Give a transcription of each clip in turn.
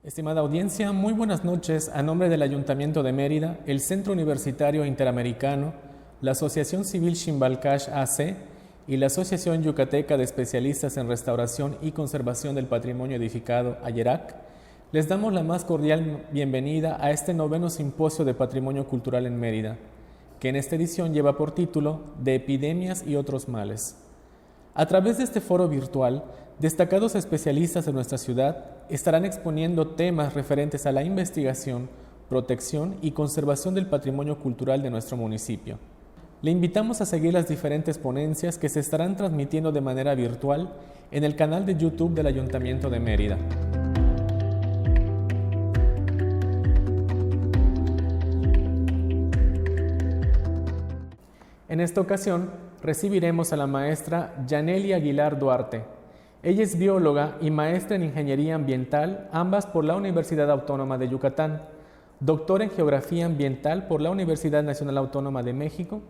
Estimada audiencia, muy buenas noches. A nombre del Ayuntamiento de Mérida, el Centro Universitario Interamericano, la Asociación Civil Ximbalcash AC y la Asociación Yucateca de Especialistas en Restauración y Conservación del Patrimonio Edificado, AYERAC, les damos la más cordial bienvenida a este noveno Simposio de Patrimonio Cultural en Mérida, que en esta edición lleva por título De epidemias y otros males. A través de este foro virtual, destacados especialistas de nuestra ciudad estarán exponiendo temas referentes a la investigación, protección y conservación del patrimonio cultural de nuestro municipio. Le invitamos a seguir las diferentes ponencias que se estarán transmitiendo de manera virtual en el canal de YouTube del Ayuntamiento de Mérida. En esta ocasión, recibiremos a la maestra Yaneli Aguilar Duarte. Ella es bióloga y maestra en Ingeniería Ambiental, ambas por la Universidad Autónoma de Yucatán, doctora en Geografía Ambiental por la Universidad Nacional Autónoma de México,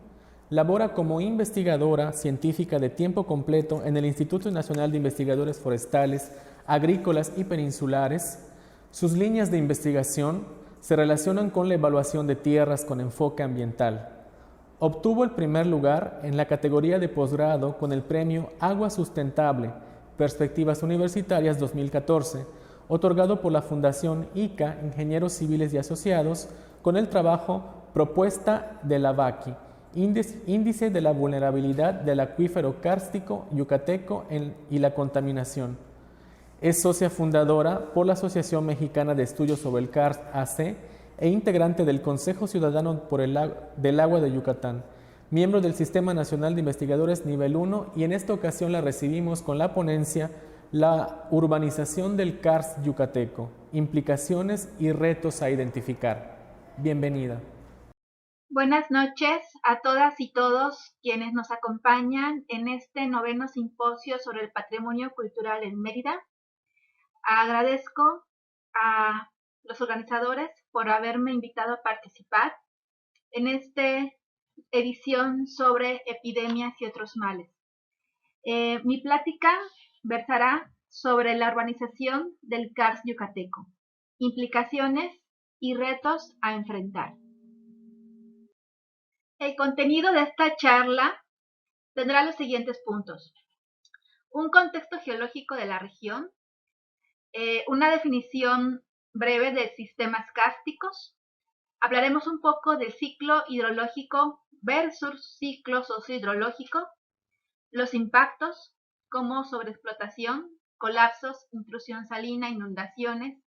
labora como investigadora científica de tiempo completo en el Instituto Nacional de Investigadores Forestales, Agrícolas y Peninsulares. Sus líneas de investigación se relacionan con la evaluación de tierras con enfoque ambiental. Obtuvo el primer lugar en la categoría de posgrado con el premio Agua Sustentable, Perspectivas Universitarias 2014, otorgado por la Fundación ICA, Ingenieros Civiles y Asociados, con el trabajo Propuesta de la VACI, Índice de la Vulnerabilidad del Acuífero Kárstico Yucateco y la Contaminación. Es socia fundadora por la Asociación Mexicana de Estudios sobre el Karst AC e integrante del Consejo Ciudadano del Agua de Yucatán, miembro del Sistema Nacional de Investigadores Nivel 1, y en esta ocasión la recibimos con la ponencia La urbanización del Karst yucateco, implicaciones y retos a identificar. Bienvenida. Buenas noches a todas y todos quienes nos acompañan en este noveno simposio sobre el patrimonio cultural en Mérida. Agradezco a los organizadores por haberme invitado a participar en esta edición sobre epidemias y otros males. Mi plática versará sobre la urbanización del Karst yucateco, implicaciones y retos a enfrentar. El contenido de esta charla tendrá los siguientes puntos: un contexto geológico de la región, una definición breve de sistemas kársticos, hablaremos un poco de ciclo hidrológico versus ciclo sociohidrológico, los impactos como sobreexplotación, colapsos, intrusión salina, inundaciones,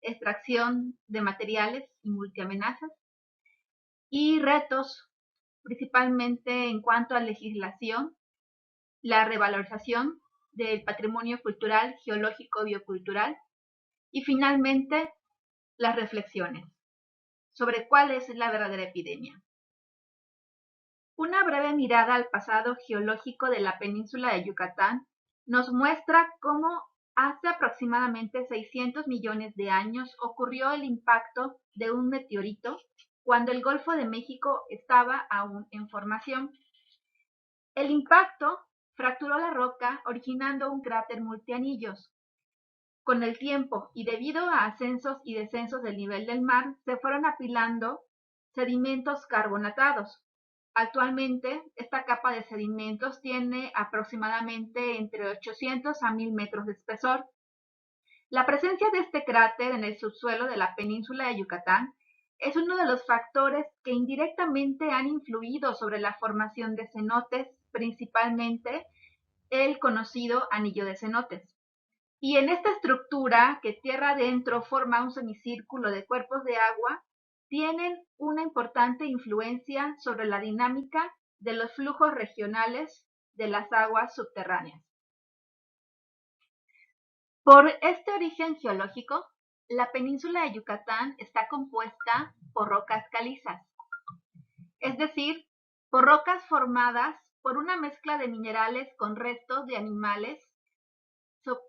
extracción de materiales y multiamenazas, y retos principalmente en cuanto a legislación, la revalorización del patrimonio cultural, geológico, biocultural, y finalmente las reflexiones sobre cuál es la verdadera epidemia. Una breve mirada al pasado geológico de la península de Yucatán nos muestra cómo hace aproximadamente 600 millones de años ocurrió el impacto de un meteorito cuando el Golfo de México estaba aún en formación. El impacto fracturó la roca, originando un cráter multianillos. Con el tiempo y debido a ascensos y descensos del nivel del mar, se fueron apilando sedimentos carbonatados. Actualmente, esta capa de sedimentos tiene aproximadamente entre 800 a 1000 metros de espesor. La presencia de este cráter en el subsuelo de la península de Yucatán es uno de los factores que indirectamente han influido sobre la formación de cenotes, principalmente el conocido anillo de cenotes. Y en esta estructura, que tierra adentro forma un semicírculo de cuerpos de agua, tienen una importante influencia sobre la dinámica de los flujos regionales de las aguas subterráneas. Por este origen geológico, la península de Yucatán está compuesta por rocas calizas, es decir, por rocas formadas por una mezcla de minerales con restos de animales,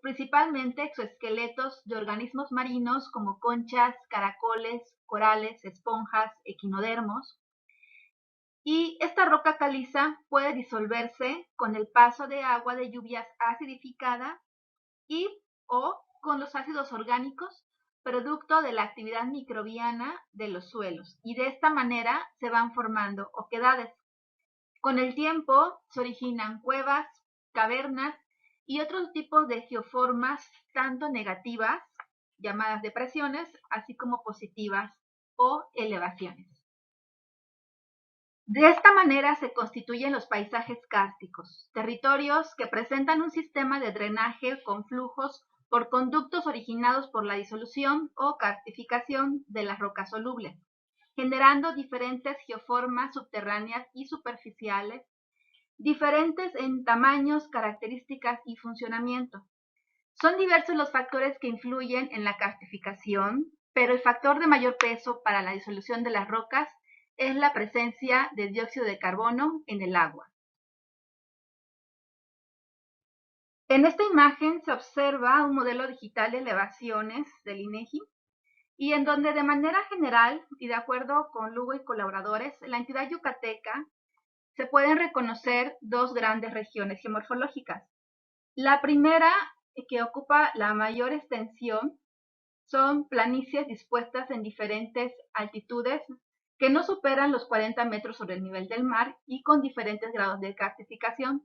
principalmente exoesqueletos de organismos marinos como conchas, caracoles, corales, esponjas, equinodermos. Y esta roca caliza puede disolverse con el paso de agua de lluvias acidificada y o con los ácidos orgánicos producto de la actividad microbiana de los suelos, y de esta manera se van formando oquedades. Con el tiempo se originan cuevas, cavernas y otros tipos de geoformas, tanto negativas, llamadas depresiones, así como positivas o elevaciones. De esta manera se constituyen los paisajes kársticos, territorios que presentan un sistema de drenaje con flujos por conductos originados por la disolución o karstificación de las rocas solubles, generando diferentes geoformas subterráneas y superficiales, diferentes en tamaños, características y funcionamiento. Son diversos los factores que influyen en la karstificación, pero el factor de mayor peso para la disolución de las rocas es la presencia de dióxido de carbono en el agua. En esta imagen se observa un modelo digital de elevaciones del INEGI, y en donde de manera general y de acuerdo con Lugo y colaboradores, la entidad yucateca se pueden reconocer dos grandes regiones geomorfológicas. La primera, que ocupa la mayor extensión, son planicies dispuestas en diferentes altitudes que no superan los 40 metros sobre el nivel del mar y con diferentes grados de karstificación.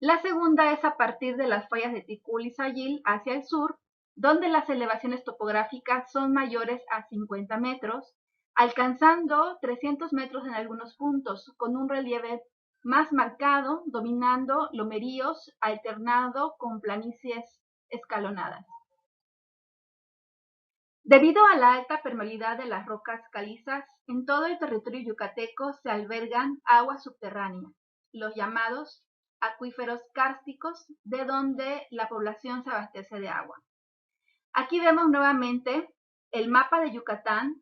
La segunda es a partir de las fallas de Ticul y Sayil hacia el sur, donde las elevaciones topográficas son mayores a 50 metros, alcanzando 300 metros en algunos puntos, con un relieve más marcado, dominando lomeríos, alternado con planicies escalonadas. Debido a la alta permeabilidad de las rocas calizas, en todo el territorio yucateco se albergan aguas subterráneas, los llamados acuíferos kársticos, de donde la población se abastece de agua. Aquí vemos nuevamente el mapa de Yucatán,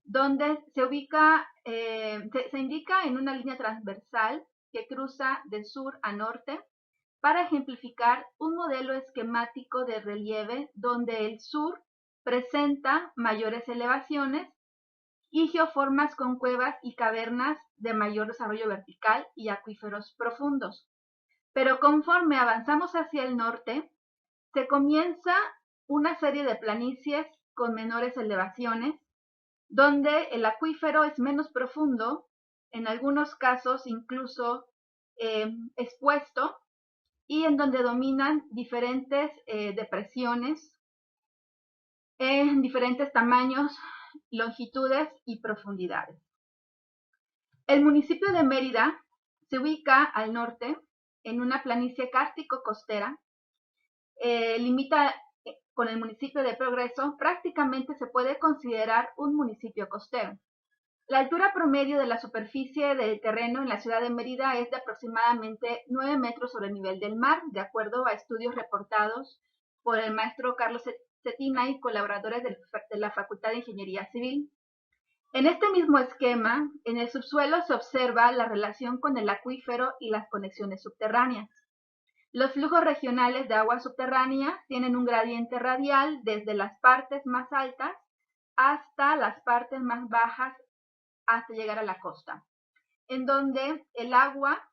donde se ubica, se indica en una línea transversal que cruza de sur a norte para ejemplificar un modelo esquemático de relieve donde el sur presenta mayores elevaciones y geoformas con cuevas y cavernas de mayor desarrollo vertical y acuíferos profundos. Pero conforme avanzamos hacia el norte, se comienza una serie de planicies con menores elevaciones, donde el acuífero es menos profundo, en algunos casos incluso expuesto, y en donde dominan diferentes depresiones en diferentes tamaños, longitudes y profundidades. El municipio de Mérida se ubica al norte en una planicie kárstico-costera, limita con el municipio de Progreso, prácticamente se puede considerar un municipio costero. La altura promedio de la superficie del terreno en la ciudad de Mérida es de aproximadamente 9 metros sobre el nivel del mar, de acuerdo a estudios reportados por el maestro Carlos Cetina y colaboradores de la Facultad de Ingeniería Civil. En este mismo esquema, en el subsuelo se observa la relación con el acuífero y las conexiones subterráneas. Los flujos regionales de agua subterránea tienen un gradiente radial desde las partes más altas hasta las partes más bajas hasta llegar a la costa, en donde el agua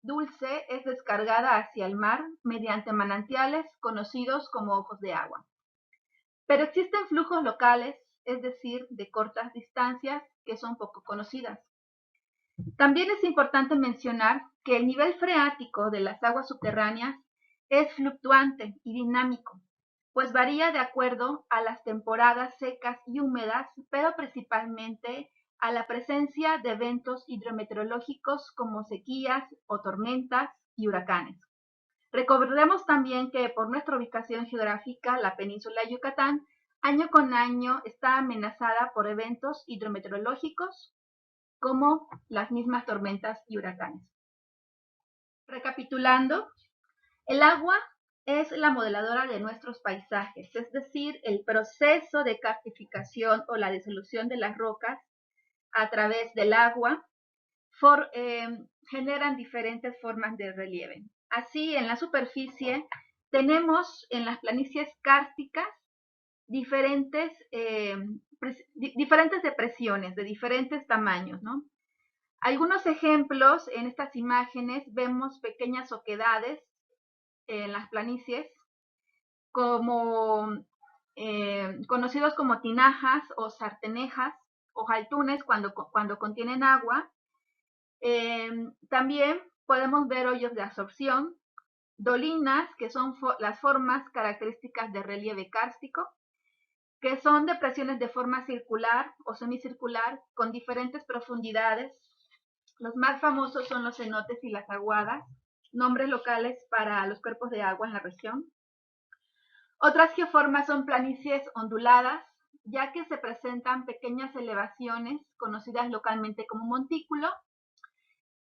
dulce es descargada hacia el mar mediante manantiales conocidos como ojos de agua. Pero existen flujos locales, es decir, de cortas distancias, que son poco conocidas. También es importante mencionar que el nivel freático de las aguas subterráneas es fluctuante y dinámico, pues varía de acuerdo a las temporadas secas y húmedas, pero principalmente a la presencia de eventos hidrometeorológicos como sequías o tormentas y huracanes. Recordemos también que por nuestra ubicación geográfica, la península de Yucatán, año con año está amenazada por eventos hidrometeorológicos como las mismas tormentas y huracanes. Recapitulando, el agua es la modeladora de nuestros paisajes, es decir, el proceso de karstificación o la disolución de las rocas a través del agua generan diferentes formas de relieve. Así, en la superficie tenemos en las planicies kársticas diferentes depresiones de diferentes tamaños, ¿no? Algunos ejemplos en estas imágenes vemos pequeñas oquedades en las planicies, como conocidos como tinajas o sartenejas o jaltunes cuando contienen agua. También podemos ver hoyos de absorción, dolinas, que son las formas características de relieve kárstico, que son depresiones de forma circular o semicircular con diferentes profundidades. Los más famosos son los cenotes y las aguadas, nombres locales para los cuerpos de agua en la región. Otras geoformas son planicies onduladas, ya que se presentan pequeñas elevaciones conocidas localmente como montículo,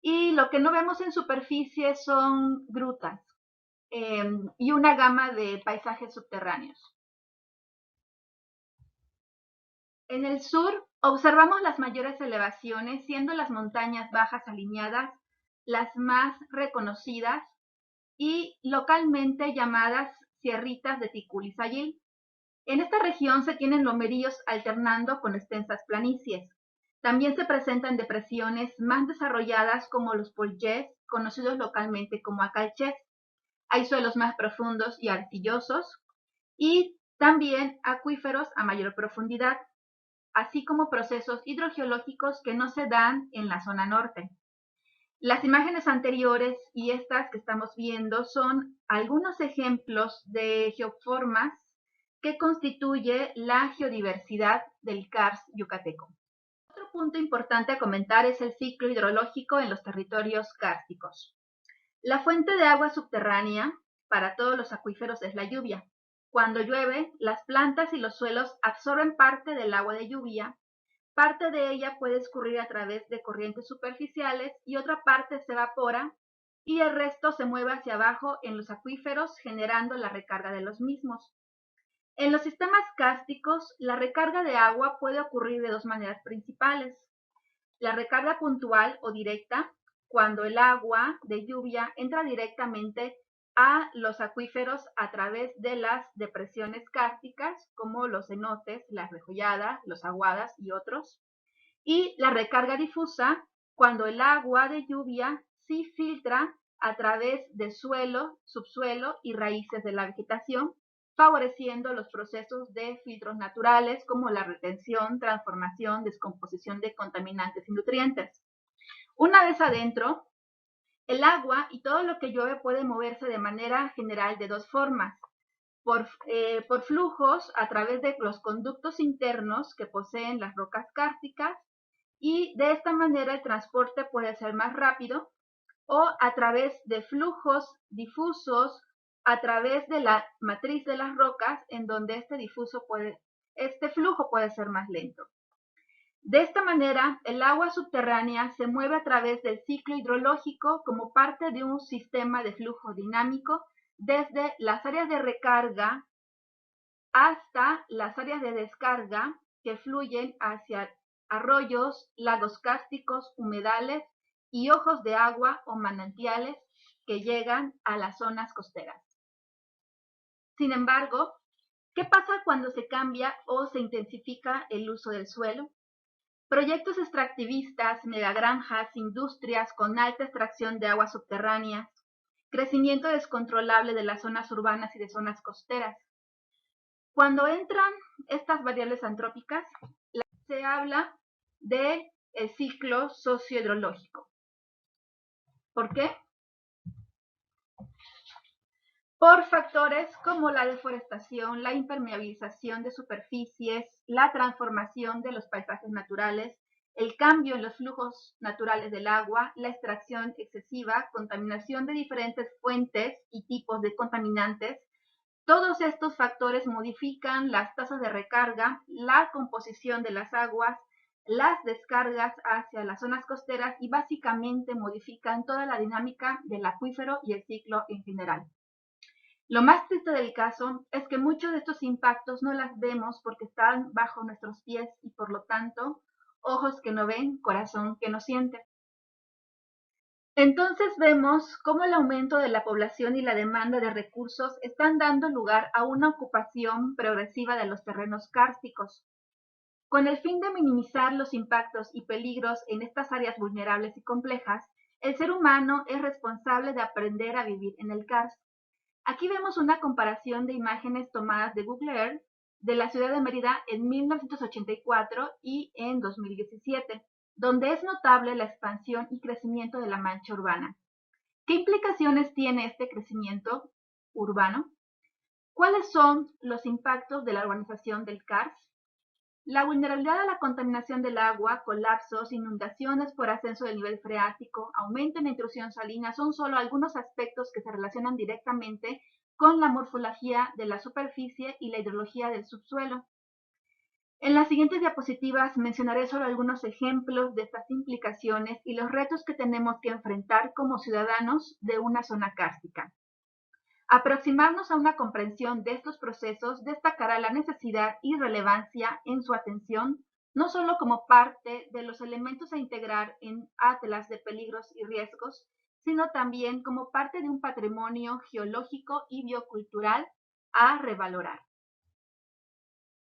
y lo que no vemos en superficie son grutas y una gama de paisajes subterráneos. En el sur observamos las mayores elevaciones, siendo las montañas bajas alineadas las más reconocidas y localmente llamadas sierritas de Ticulizayil. En esta región se tienen lomeríos alternando con extensas planicies. También se presentan depresiones más desarrolladas como los polchés, conocidos localmente como acalchés. Hay suelos más profundos y arcillosos y también acuíferos a mayor profundidad, así como procesos hidrogeológicos que no se dan en la zona norte. Las imágenes anteriores y estas que estamos viendo son algunos ejemplos de geoformas que constituye la geodiversidad del karst yucateco. Otro punto importante a comentar es el ciclo hidrológico en los territorios kársticos. La fuente de agua subterránea para todos los acuíferos es la lluvia. Cuando llueve, las plantas y los suelos absorben parte del agua de lluvia. Parte de ella puede escurrir a través de corrientes superficiales y otra parte se evapora y el resto se mueve hacia abajo en los acuíferos, generando la recarga de los mismos. En los sistemas kársticos, la recarga de agua puede ocurrir de dos maneras principales. La recarga puntual o directa, cuando el agua de lluvia entra directamente a los acuíferos a través de las depresiones kársticas, como los cenotes, las rejolladas, los aguadas y otros. Y la recarga difusa, cuando el agua de lluvia sí filtra a través de suelo, subsuelo y raíces de la vegetación, favoreciendo los procesos de filtros naturales como la retención, transformación, descomposición de contaminantes y nutrientes. Una vez adentro, el agua y todo lo que llueve puede moverse de manera general de dos formas. Por flujos a través de los conductos internos que poseen las rocas kársticas, y de esta manera el transporte puede ser más rápido, o a través de flujos difusos a través de la matriz de las rocas, en donde este flujo puede ser más lento. De esta manera, el agua subterránea se mueve a través del ciclo hidrológico como parte de un sistema de flujo dinámico desde las áreas de recarga hasta las áreas de descarga que fluyen hacia arroyos, lagos kársticos, humedales y ojos de agua o manantiales que llegan a las zonas costeras. Sin embargo, ¿qué pasa cuando se cambia o se intensifica el uso del suelo? Proyectos extractivistas, megagranjas, industrias con alta extracción de aguas subterráneas, crecimiento descontrolable de las zonas urbanas y de zonas costeras. Cuando entran estas variables antrópicas, se habla del ciclo sociohidrológico. ¿Por qué? Por factores como la deforestación, la impermeabilización de superficies, la transformación de los paisajes naturales, el cambio en los flujos naturales del agua, la extracción excesiva, contaminación de diferentes fuentes y tipos de contaminantes. Todos estos factores modifican las tasas de recarga, la composición de las aguas, las descargas hacia las zonas costeras y básicamente modifican toda la dinámica del acuífero y el ciclo en general. Lo más triste del caso es que muchos de estos impactos no las vemos porque están bajo nuestros pies y por lo tanto, ojos que no ven, corazón que no siente. Entonces vemos cómo el aumento de la población y la demanda de recursos están dando lugar a una ocupación progresiva de los terrenos kársticos. Con el fin de minimizar los impactos y peligros en estas áreas vulnerables y complejas, el ser humano es responsable de aprender a vivir en el karst. Aquí vemos una comparación de imágenes tomadas de Google Earth de la ciudad de Mérida en 1984 y en 2017, donde es notable la expansión y crecimiento de la mancha urbana. ¿Qué implicaciones tiene este crecimiento urbano? ¿Cuáles son los impactos de la urbanización del CARS? La vulnerabilidad a la contaminación del agua, colapsos, inundaciones por ascenso del nivel freático, aumento en la intrusión salina son solo algunos aspectos que se relacionan directamente con la morfología de la superficie y la hidrología del subsuelo. En las siguientes diapositivas mencionaré solo algunos ejemplos de estas implicaciones y los retos que tenemos que enfrentar como ciudadanos de una zona kárstica. Aproximarnos a una comprensión de estos procesos destacará la necesidad y relevancia en su atención, no solo como parte de los elementos a integrar en atlas de peligros y riesgos, sino también como parte de un patrimonio geológico y biocultural a revalorar.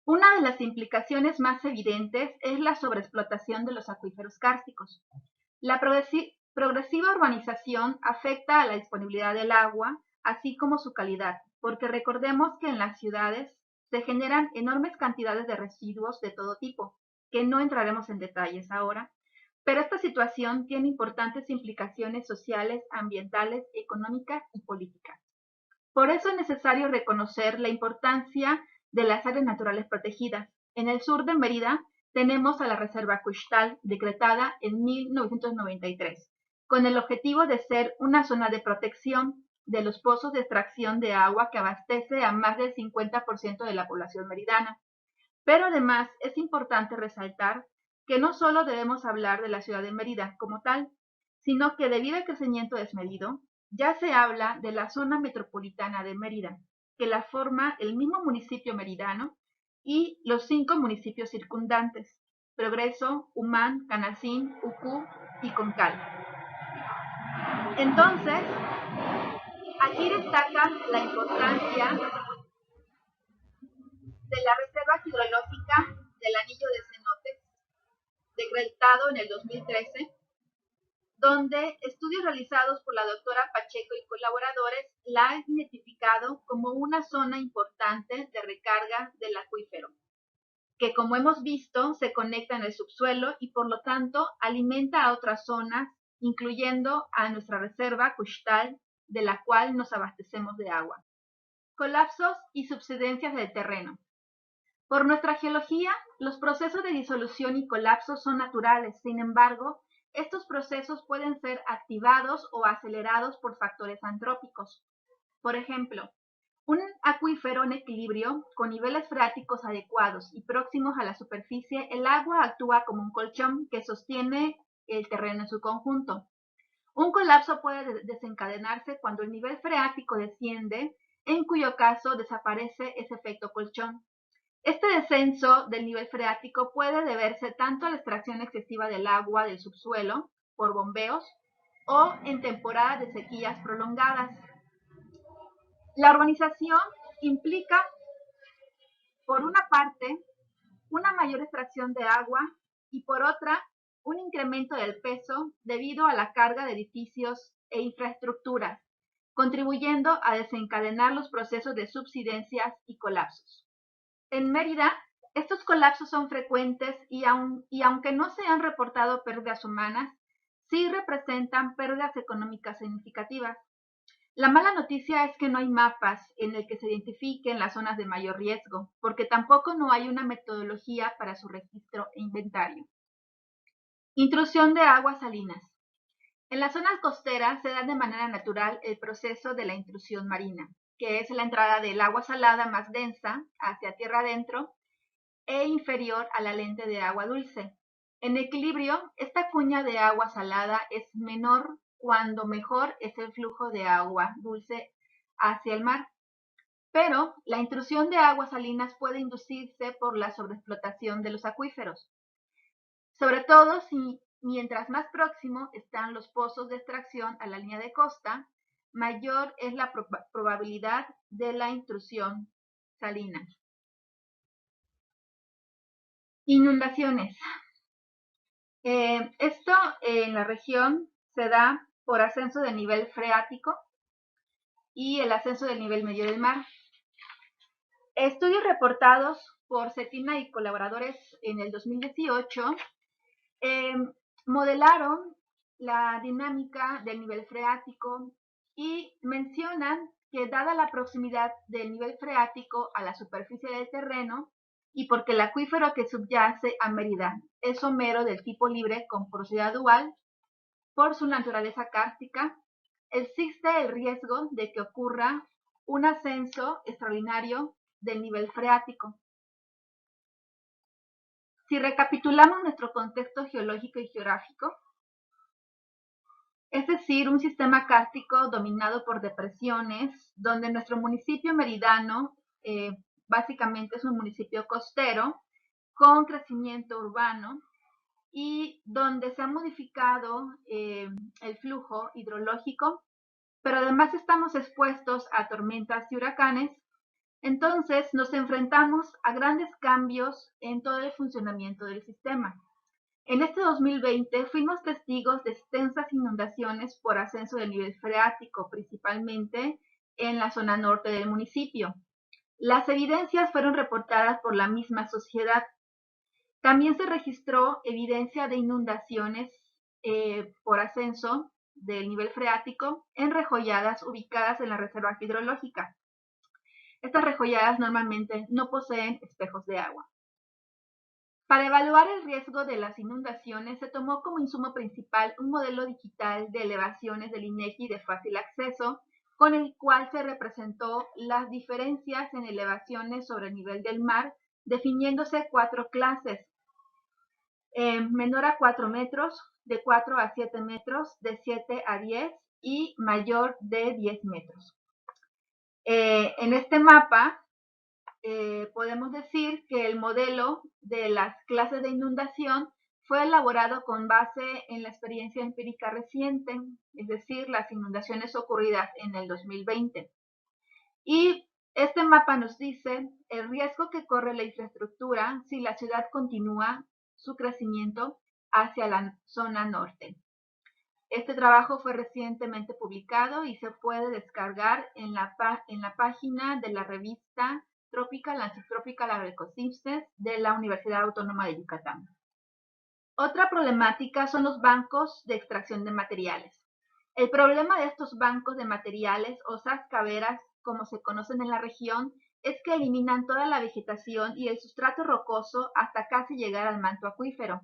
Una de las implicaciones más evidentes es la sobreexplotación de los acuíferos kársticos. La progresiva urbanización afecta a la disponibilidad del agua, así como su calidad, porque recordemos que en las ciudades se generan enormes cantidades de residuos de todo tipo, que no entraremos en detalles ahora, pero esta situación tiene importantes implicaciones sociales, ambientales, económicas y políticas. Por eso es necesario reconocer la importancia de las áreas naturales protegidas. En el sur de Mérida tenemos a la Reserva Kuxtal, decretada en 1993, con el objetivo de ser una zona de protección de los pozos de extracción de agua que abastece a más del 50% de la población meridana. Pero además es importante resaltar que no solo debemos hablar de la ciudad de Mérida como tal, sino que debido al crecimiento desmedido, ya se habla de la zona metropolitana de Mérida, que la forma el mismo municipio meridano y los 5 municipios circundantes: Progreso, Humán, Canacín, Ucú y Concal. Entonces, aquí destaca la importancia de la Reserva Hidrológica del Anillo de Cenotes, decretado en el 2013, donde estudios realizados por la doctora Pacheco y colaboradores la han identificado como una zona importante de recarga del acuífero, que como hemos visto se conecta en el subsuelo y por lo tanto alimenta a otras zonas, incluyendo a nuestra reserva Kuxtal, de la cual nos abastecemos de agua. Colapsos y subsidencias del terreno. Por nuestra geología, los procesos de disolución y colapso son naturales. Sin embargo, estos procesos pueden ser activados o acelerados por factores antrópicos. Por ejemplo, un acuífero en equilibrio, con niveles freáticos adecuados y próximos a la superficie, el agua actúa como un colchón que sostiene el terreno en su conjunto. Un colapso puede desencadenarse cuando el nivel freático desciende, en cuyo caso desaparece ese efecto colchón. Este descenso del nivel freático puede deberse tanto a la extracción excesiva del agua del subsuelo por bombeos o en temporadas de sequías prolongadas. La urbanización implica, por una parte, una mayor extracción de agua y por otra, un incremento del peso debido a la carga de edificios e infraestructuras, contribuyendo a desencadenar los procesos de subsidencias y colapsos. En Mérida, estos colapsos son frecuentes y aunque no se han reportado pérdidas humanas, sí representan pérdidas económicas significativas. La mala noticia es que no hay mapas en el que se identifiquen las zonas de mayor riesgo, porque tampoco no hay una metodología para su registro e inventario. Intrusión de aguas salinas. En las zonas costeras se da de manera natural el proceso de la intrusión marina, que es la entrada del agua salada más densa hacia tierra adentro e inferior a la lente de agua dulce. En equilibrio, esta cuña de agua salada es menor cuando mejor es el flujo de agua dulce hacia el mar. Pero la intrusión de aguas salinas puede inducirse por la sobreexplotación de los acuíferos, sobre todo si mientras más próximo están los pozos de extracción a la línea de costa, mayor es la probabilidad de la intrusión salina. Inundaciones. Esto en la región se da por ascenso del nivel freático y el ascenso del nivel medio del mar. Estudios reportados por Cetina y colaboradores en el 2018 eh, modelaron la dinámica del nivel freático y mencionan que dada la proximidad del nivel freático a la superficie del terreno y porque el acuífero que subyace a Mérida es somero del tipo libre con porosidad dual, por su naturaleza kárstica, existe el riesgo de que ocurra un ascenso extraordinario del nivel freático. Si recapitulamos nuestro contexto geológico y geográfico, es decir, un sistema kárstico dominado por depresiones, donde nuestro municipio meridano básicamente es un municipio costero con crecimiento urbano y donde se ha modificado el flujo hidrológico, pero además estamos expuestos a tormentas y huracanes, entonces nos enfrentamos a grandes cambios en todo el funcionamiento del sistema. En este 2020 fuimos testigos de extensas inundaciones por ascenso del nivel freático, principalmente en la zona norte del municipio. Las evidencias fueron reportadas por la misma sociedad. También se registró evidencia de inundaciones por ascenso del nivel freático en rejolladas ubicadas en la reserva hidrológica. Estas rejolladas normalmente no poseen espejos de agua. Para evaluar el riesgo de las inundaciones se tomó como insumo principal un modelo digital de elevaciones del INEGI de fácil acceso, con el cual se representó las diferencias en elevaciones sobre el nivel del mar, definiéndose 4 clases: menor a 4 metros, de 4 a 7 metros, de 7 a 10 y mayor de 10 metros. En este mapa podemos decir que el modelo de las clases de inundación fue elaborado con base en la experiencia empírica reciente, es decir, las inundaciones ocurridas en el 2020. Y este mapa nos dice el riesgo que corre la infraestructura si la ciudad continúa su crecimiento hacia la zona norte. Este trabajo fue recientemente publicado y se puede descargar en la página de la revista Tropical and Subtropical Agroecosystems de la Universidad Autónoma de Yucatán. Otra problemática son los bancos de extracción de materiales. El problema de estos bancos de materiales o sascaveras, como se conocen en la región, es que eliminan toda la vegetación y el sustrato rocoso hasta casi llegar al manto acuífero.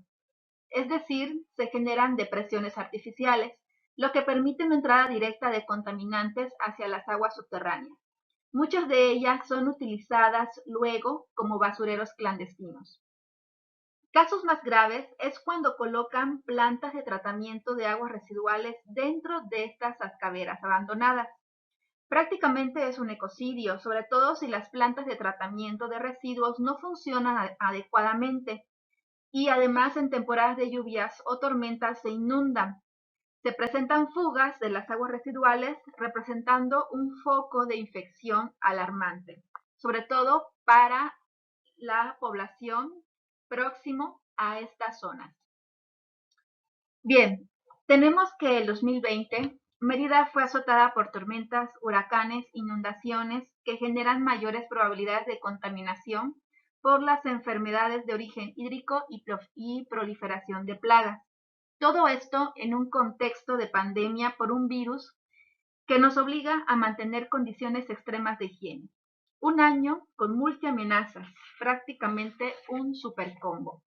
Es decir, se generan depresiones artificiales, lo que permite una entrada directa de contaminantes hacia las aguas subterráneas. Muchas de ellas son utilizadas luego como basureros clandestinos. Casos más graves es cuando colocan plantas de tratamiento de aguas residuales dentro de estas sascaveras abandonadas. Prácticamente es un ecocidio, sobre todo si las plantas de tratamiento de residuos no funcionan adecuadamente y además en temporadas de lluvias o tormentas se inundan. Se presentan fugas de las aguas residuales, representando un foco de infección alarmante, sobre todo para la población próximo a estas zonas. Bien, tenemos que el 2020 Mérida fue azotada por tormentas, huracanes, inundaciones que generan mayores probabilidades de contaminación por las enfermedades de origen hídrico y proliferación de plagas. Todo esto en un contexto de pandemia por un virus que nos obliga a mantener condiciones extremas de higiene. Un año con multiamenazas, prácticamente un supercombo.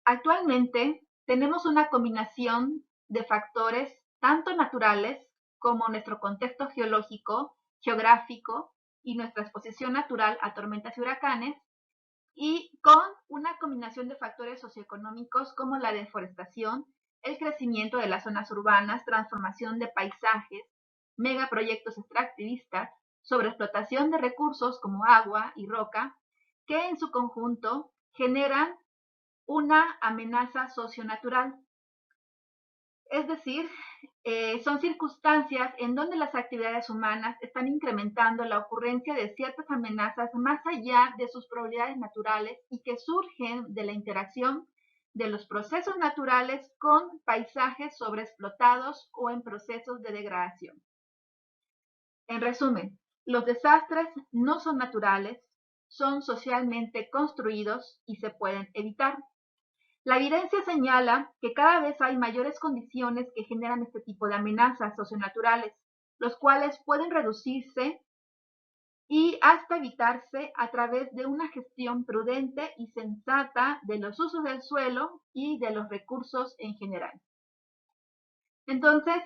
Actualmente tenemos una combinación de factores tanto naturales como nuestro contexto geológico, geográfico y nuestra exposición natural a tormentas y huracanes, y con una combinación de factores socioeconómicos como la deforestación, el crecimiento de las zonas urbanas, transformación de paisajes, megaproyectos extractivistas, sobreexplotación de recursos como agua y roca, que en su conjunto generan una amenaza socionatural. Es decir, son circunstancias en donde las actividades humanas están incrementando la ocurrencia de ciertas amenazas más allá de sus probabilidades naturales y que surgen de la interacción de los procesos naturales con paisajes sobreexplotados o en procesos de degradación. En resumen, Los desastres no son naturales, son socialmente construidos y se pueden evitar. La evidencia señala que cada vez hay mayores condiciones que generan este tipo de amenazas socionaturales, los cuales pueden reducirse y hasta evitarse a través de una gestión prudente y sensata de los usos del suelo y de los recursos en general. Entonces,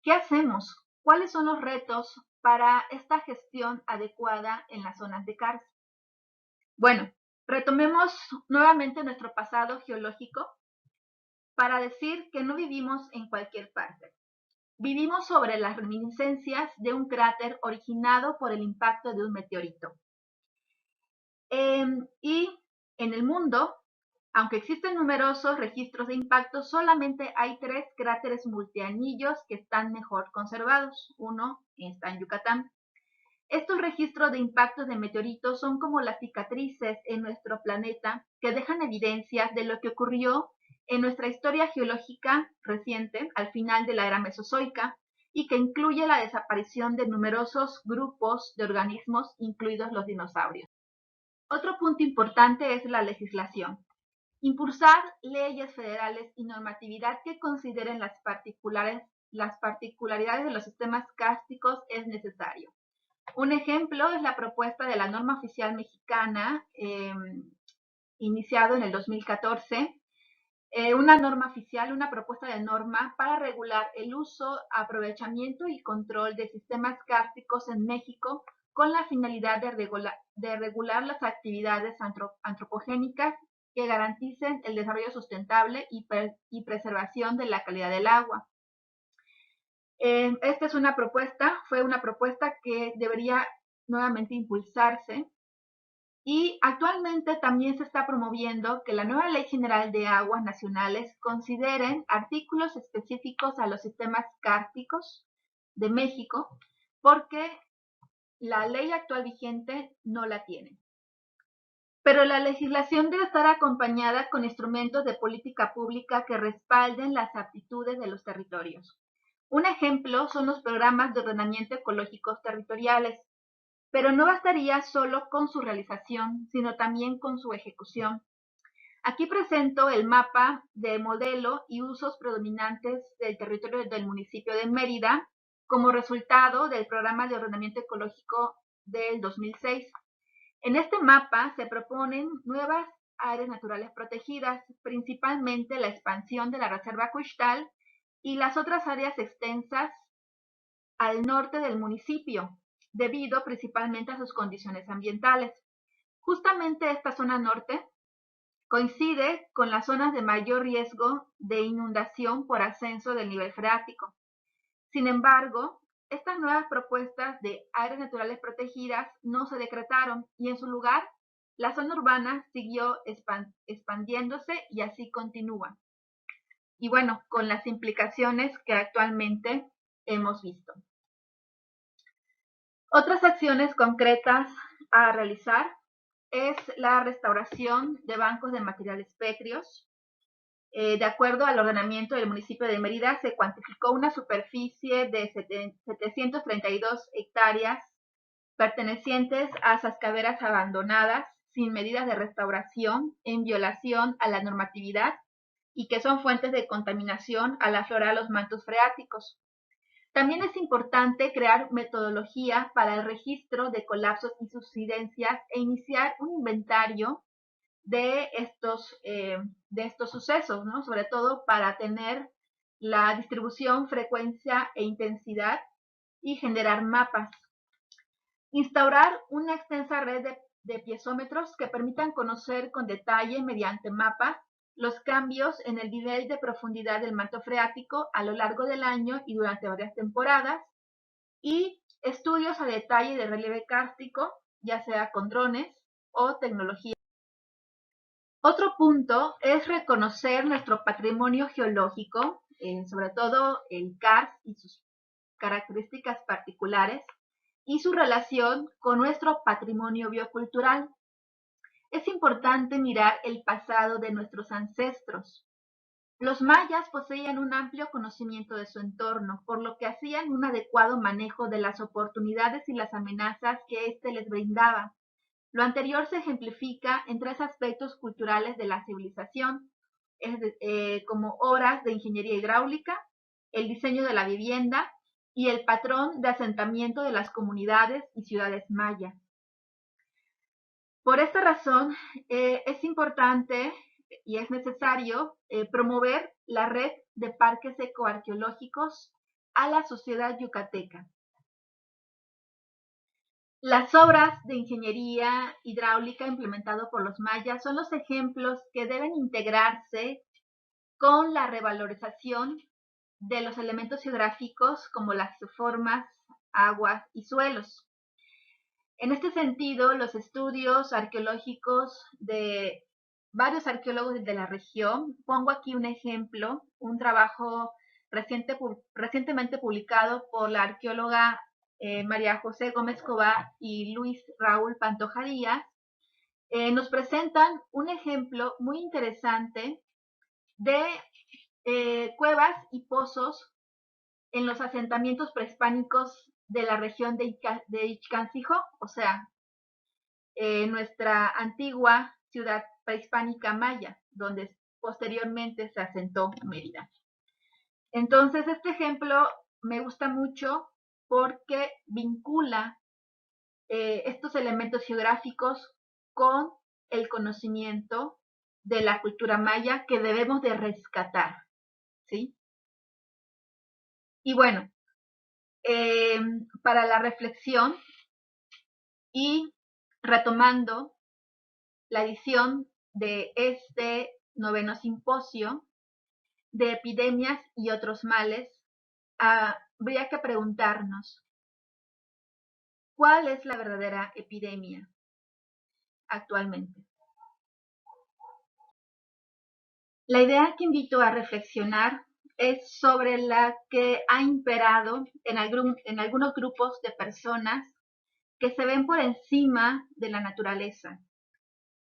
¿qué hacemos? ¿Cuáles son los retos para esta gestión adecuada en las zonas de karst? Bueno, retomemos nuevamente nuestro pasado geológico para decir que no vivimos en cualquier parte. Vivimos sobre las reminiscencias de un cráter originado por el impacto de un meteorito. Y en el mundo, aunque existen numerosos registros de impacto, solamente hay 3 cráteres multianillos que están mejor conservados. Uno está en Yucatán. Estos registros de impactos de meteoritos son como las cicatrices en nuestro planeta que dejan evidencias de lo que ocurrió en nuestra historia geológica reciente, al final de la era mesozoica, y que incluye la desaparición de numerosos grupos de organismos, incluidos los dinosaurios. Otro punto importante es la legislación. Impulsar leyes federales y normatividad que consideren las particularidades de los sistemas kársticos es necesario. Un ejemplo es la propuesta de la norma oficial mexicana, iniciado en el 2014, una norma oficial, una propuesta de norma para regular el uso, aprovechamiento y control de sistemas kársticos en México con la finalidad de regular las actividades antropogénicas que garanticen el desarrollo sustentable y preservación de la calidad del agua. Esta es fue una propuesta que debería nuevamente impulsarse. Y actualmente también se está promoviendo que la nueva Ley General de Aguas Nacionales consideren artículos específicos a los sistemas kársticos de México, porque la ley actual vigente no la tiene. Pero la legislación debe estar acompañada con instrumentos de política pública que respalden las aptitudes de los territorios. Un ejemplo son los programas de ordenamiento ecológicos territoriales, pero no bastaría solo con su realización, sino también con su ejecución. Aquí presento el mapa de modelo y usos predominantes del territorio del municipio de Mérida como resultado del programa de ordenamiento ecológico del 2006. En este mapa se proponen nuevas áreas naturales protegidas, principalmente la expansión de la Reserva Cuixtal y las otras áreas extensas al norte del municipio, debido principalmente a sus condiciones ambientales. Justamente esta zona norte coincide con las zonas de mayor riesgo de inundación por ascenso del nivel freático. Sin embargo, estas nuevas propuestas de áreas naturales protegidas no se decretaron y en su lugar la zona urbana siguió expandiéndose y así continúa. Y bueno, con las implicaciones que actualmente hemos visto. Otras acciones concretas a realizar es la restauración de bancos de materiales pétreos. De acuerdo al ordenamiento del municipio de Mérida, se cuantificó una superficie de 732 hectáreas pertenecientes a sascaderas abandonadas sin medidas de restauración, en violación a la normatividad y que son fuentes de contaminación a la flora de los mantos freáticos. También es importante crear metodología para el registro de colapsos y subsidencias e iniciar un inventario de estos sucesos, ¿no? Sobre todo para tener la distribución, frecuencia e intensidad y generar mapas. Instaurar una extensa red de piezómetros que permitan conocer con detalle mediante mapas los cambios en el nivel de profundidad del manto freático a lo largo del año y durante varias temporadas, y estudios a detalle de relieve kárstico, ya sea con drones o tecnología. Otro punto es reconocer nuestro patrimonio geológico, sobre todo el karst y sus características particulares, y su relación con nuestro patrimonio biocultural. Es importante mirar el pasado de nuestros ancestros. Los mayas poseían un amplio conocimiento de su entorno, por lo que hacían un adecuado manejo de las oportunidades y las amenazas que éste les brindaba. Lo anterior se ejemplifica en tres aspectos culturales de la civilización, como obras de ingeniería hidráulica, el diseño de la vivienda y el patrón de asentamiento de las comunidades y ciudades mayas. Por esta razón, es importante y es necesario promover la red de parques ecoarqueológicos a la sociedad yucateca. Las obras de ingeniería hidráulica implementado por los mayas son los ejemplos que deben integrarse con la revalorización de los elementos geográficos como las formas, aguas y suelos. En este sentido, los estudios arqueológicos de varios arqueólogos de la región, pongo aquí un ejemplo, un trabajo recientemente publicado por la arqueóloga María José Gómez Cobar y Luis Raúl Pantoja Díaz, nos presentan un ejemplo muy interesante de cuevas y pozos en los asentamientos prehispánicos de la región de Ixcansijo, o sea, nuestra antigua ciudad prehispánica maya, donde posteriormente se asentó Mérida. Entonces, este ejemplo me gusta mucho porque vincula estos elementos geográficos con el conocimiento de la cultura maya que debemos de rescatar, ¿sí? Y bueno, para la reflexión y retomando la edición de este 9º simposio de epidemias y otros males, habría que preguntarnos, ¿cuál es la verdadera epidemia actualmente? La idea que invito a reflexionar es sobre la que ha imperado en algunos grupos de personas que se ven por encima de la naturaleza,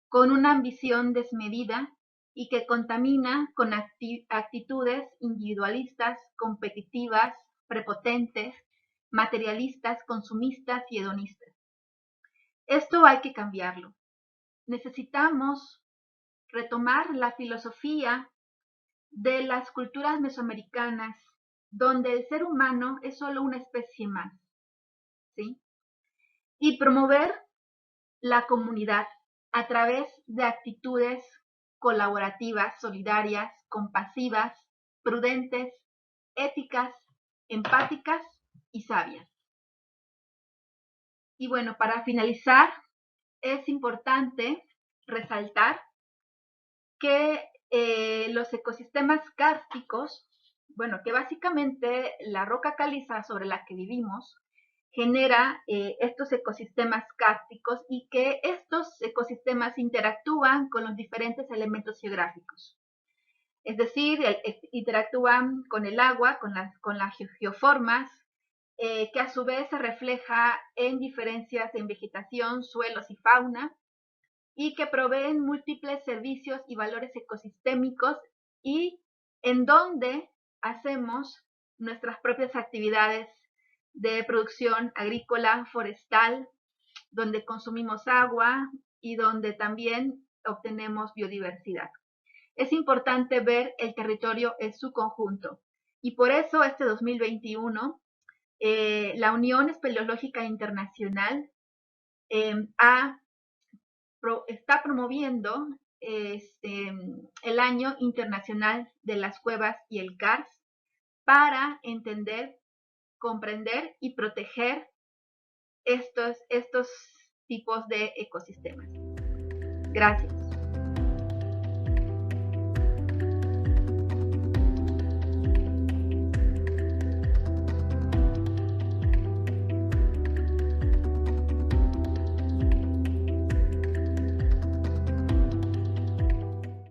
con una ambición desmedida y que contamina con actitudes individualistas, competitivas, prepotentes, materialistas, consumistas y hedonistas. Esto hay que cambiarlo. Necesitamos retomar la filosofía de las culturas mesoamericanas, donde el ser humano es solo una especie más, ¿sí? Y promover la comunidad a través de actitudes colaborativas, solidarias, compasivas, prudentes, éticas, empáticas y sabias. Y bueno, para finalizar, es importante resaltar que los ecosistemas kársticos, bueno, que básicamente la roca caliza sobre la que vivimos genera estos ecosistemas kársticos y que estos ecosistemas interactúan con los diferentes elementos geográficos. Es decir, interactúan con el agua, con las geoformas, que a su vez se refleja en diferencias en vegetación, suelos y fauna, y que proveen múltiples servicios y valores ecosistémicos y en donde hacemos nuestras propias actividades de producción agrícola, forestal, donde consumimos agua y donde también obtenemos biodiversidad. Es importante ver el territorio en su conjunto y por eso este 2021 la Unión Espeleológica Internacional está promoviendo el Año Internacional de las Cuevas y el CARS para entender, comprender y proteger estos tipos de ecosistemas. Gracias.